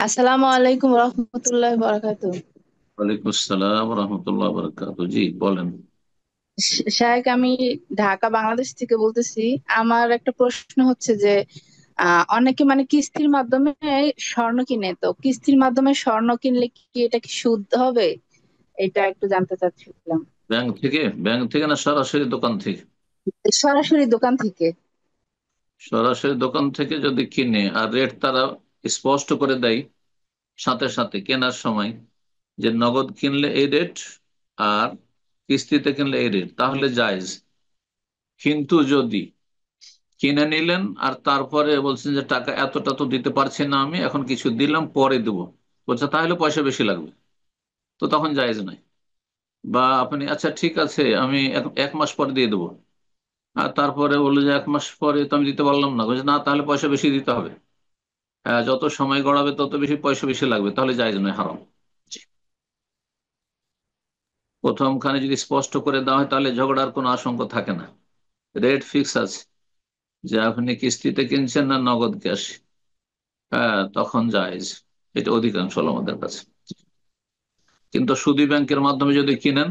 আসসালামু আলাইকুম রহমতুল্লাহ বারাকাতু। ওয়ালাইকুম আসসালাম রহমতুল্লাহ বরকাত। জি বলেন। শাহেক, আমি ঢাকা বাংলাদেশ থেকে বলতেছি। আমার একটা প্রশ্ন হচ্ছে যে অনেকে মানে কিস্তির মাধ্যমে স্বর্ণ কিনে, তো কিস্তির মাধ্যমে স্বর্ণ কিনলে কি এটা কি সুদ হবে? এটা একটু জানতে চাচ্ছিলাম। ব্যাংক থেকে না সরাসরি দোকান থেকে? সরাসরি দোকান থেকে। সরাসরি দোকান থেকে যদি কিনে আর রেট তারা স্পষ্ট করে দেয় সাথে সাথে কেনার সময়, যে নগদ কিনলে এই রেট আর কিস্তিতে কিনলে এই রেট, তাহলে জায়েজ। কিন্তু যদি কিনে নিলেন আর তারপরে বলছেন যে টাকা এতটা তো দিতে পারছি না, আমি এখন কিছু দিলাম পরে দেবো, বলছে তাহলে পয়সা বেশি লাগবে, তো তখন জায়েজ নাই। বা আপনি আচ্ছা ঠিক আছে আমি এক মাস পরে দিয়ে দেবো, আর তারপরে বললো যে এক মাস পরে তো আমি দিতে পারলাম না, বলছে না তাহলে পয়সা বেশি দিতে হবে। হ্যাঁ, যত সময় গড়াবে তত বেশি পয়সা বেশি লাগবে, তাহলে জায়েজ নয়, হারাম। জি। প্রথমখানে যদি স্পষ্ট করে দেওয়া হয় তাহলে ঝগড়ার কোনো আশঙ্কা থাকে না। রেট ফিক্স আছে, যে আপনি কিস্তিতে কিনছেন না নগদ ক্যাশ। হ্যাঁ, তখন জায়েজ। এটা অধিকাংশ আমাদের কাছে। কিন্তু সুদী ব্যাংকের মাধ্যমে যদি কিনেন,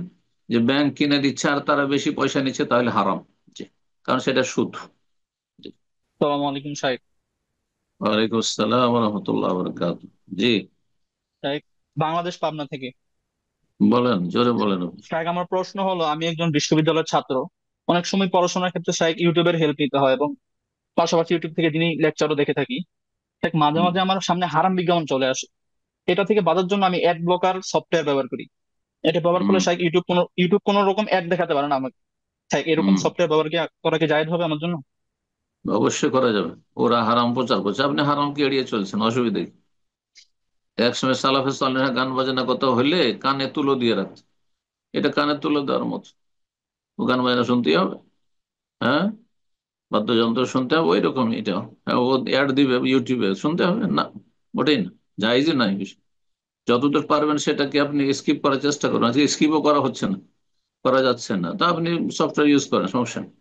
যে ব্যাংক কিনে দিচ্ছে আর তারা বেশি পয়সা নিচ্ছে, তাহলে হারাম। জি। কারণ সেটা সুদ। জি। সালাম আলাইকুম শাইখ। ওয়ালাইকুম আসসালাম রহমতুল্লাহ বরকাত। জি। শাইখ, বাংলাদেশ পাবনা থেকে। বলেন, জোরে বলেন আপনি। শাইখ, আমার প্রশ্ন হলো, আমি একজন বিশ্ববিদ্যালয়ের ছাত্র। অনেক সময় পড়াশোনার ক্ষেত্রে শাইখ ইউটিউবের হেল্প নিতে হয়, এবং পাশাপাশি ইউটিউব থেকে যিনি লেকচারও দেখে থাকি। শাইখ, মাঝে হুম। মাঝে আমার সামনে হারাম বিজ্ঞাপন চলে আসে। এটা থেকে বাঁচার জন্য আমি অ্যাড ব্লকার সফটওয়্যার ব্যবহার করি। এটা ব্যবহার করলে হুম। শাইখ ইউটিউব কোনো রকম অ্যাড দেখাতে পারে না আমাকে। শাইখ, এরকম হুম। সফটওয়্যার করা কি জায়েজ হবে আমার জন্য? অবশ্যই করা যাবে। ওরা হারাম প্রচার করছে, আপনি হারামকে এড়িয়ে চলছেন, অসুবিধা কি? একসময় সালাফে সালেহা গান বাজনা কথা হলে কানে তুলো দিয়ে রাখতো। এটা কানে তুলো দেওয়ার মতো? ও গান বাজনা শুনতেই হবে? হ্যাঁ, বাদ্যযন্ত্র শুনতে হবে ওই রকম এটাও? হ্যাঁ, ও অ্যাড দিবে ইউটিউবে, শুনতে হবে না? ওটাই না, জায়েজই নাই বিষয়। যতদূর পারবেন সেটাকে আপনি স্কিপ করার চেষ্টা করুন। আজকে স্কিপও করা হচ্ছে না, করা যাচ্ছে না, তা আপনি সফটওয়্যার ইউজ করেন, সমস্যা নেই।